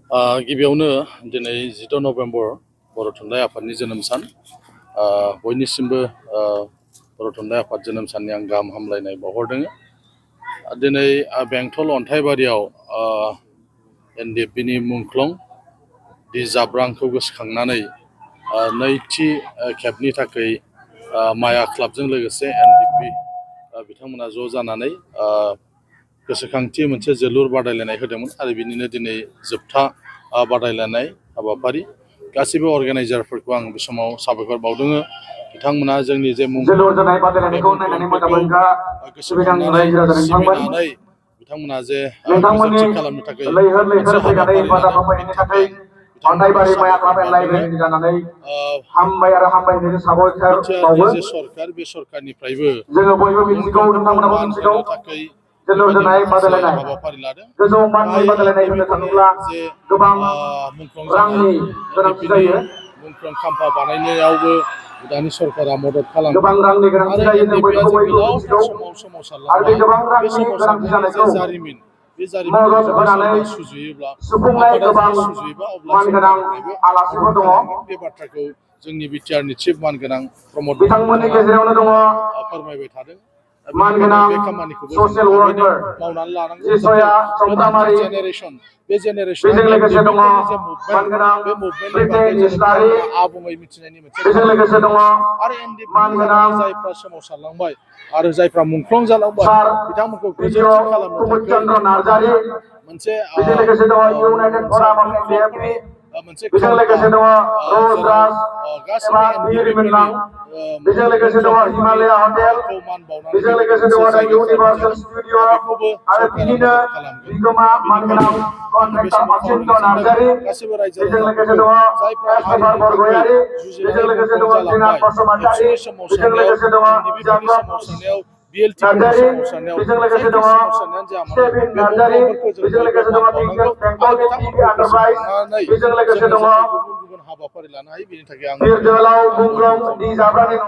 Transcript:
गिबियावनो दिनै 14 नभेम्बर बर' थुनलाइ आफादनि जोनोम सान बयनिसिमबो बर' थुनलाइ आफाद जोनोम साननि आं गाहाम हामलायनाय बावहरदों। दिनै बेंटल अन्थाइबारियाव NDFBनि मुंख्लं दि जाब्रांखौ गोसोखांनानै नैथि खेबनि थाखाय माया क्लाबजों लोगोसे NDFB बिथांमोना ज' जानानै गोसोखांथि मोनसे जोलुर बादायलायनाय होदोंमोन आरो बिनिनो दिनै जोबथा बादायलायनाय हाबाफारि गासैबो अर्गानाइजारफोरखौ आं बे समाव साबायखर बावदों। बिथांमोना जोंनि जे गोसोखांनानै सिबिनानै बिथांमोना जे गोजोनथि खालामनो थाखाय मोनसे हाबाफारि लादों बेनि थाखाय बिटिआरनि जे सरकार बे सरकारनिफ्रायबो मुंख्लंफोरखौ मान होनो थाखाय बेबायदि माखासे हाबाफारि लादों। नैबेफोरनि जे मुंख्लं जानाय NDFBनि मुंख्लं खाम्फा बानायनायावबो दानि सरकारा मदद खालामो आरो NDFBआ जे गोलावथार समाव सोमावसारलांबाय बे सोमावसारनायनि जे जारिमिन बे जारिमिनखौ जुदि सोरबा सुजुयोब्ला आफादा जुदि सुजुयोबा अब्ला सरकारनिफ्रायबो मदद खालामगोन। बे बाथ्राखौ जोंनि बिटिआरनि चिफ मानगोनां प्रमद बिथाङा फोरमायबाय थादों। बे खामानिखौबो जों थाबैनो मावनानै लानांगौ जाहाथे गोदान जेनेरेसन बे जेनेरेसना NDFBफोरनि जे मुभमेन्ट बे मुभमेन्टनि बागै जोङो बिथांमोना आबुङै मिथिनायनि मोनसे आरो NDFBनि जानानै जायफ्रा सोमावसारलांबाय आरो जायफ्रा मुंख्लं जालांबाय बिथांमोनखौ गोजोनथि खालामनो थाखाय मोनसे मुंख्लंफोरनि मोनसे खाम्फा जेराव गासैबो NDFBफोरनि मुंख्लंफोरखौ मान बावनानै बेबायदि मोनसे जायगा खालामनाय जादों बेखौबो सरकारा मदद खालामगोन। बेनिखायनो आं बे समाव खावलायनो सानदों गासैबो रायजो राजाफोरखौ जायफ्रा हारिनि थाखाय जुजिनानै मुंख्लं जालांबाय एबसुनि सोमावसारनायाव NDFBफोरनि सोमावसारनायाव BLTफोरनि सोमावसारनायाव जायखि सोमावसारनायानो जाया मानो बे मुंख्लंफोरखौ जों बयबो मान बावनांगौ आरो बिथांमोनखौ गोसोखांनानै जोङो जाहाथे गुबुन गुबुन हाबाफारि लानो हायो बेनि थाखाय आं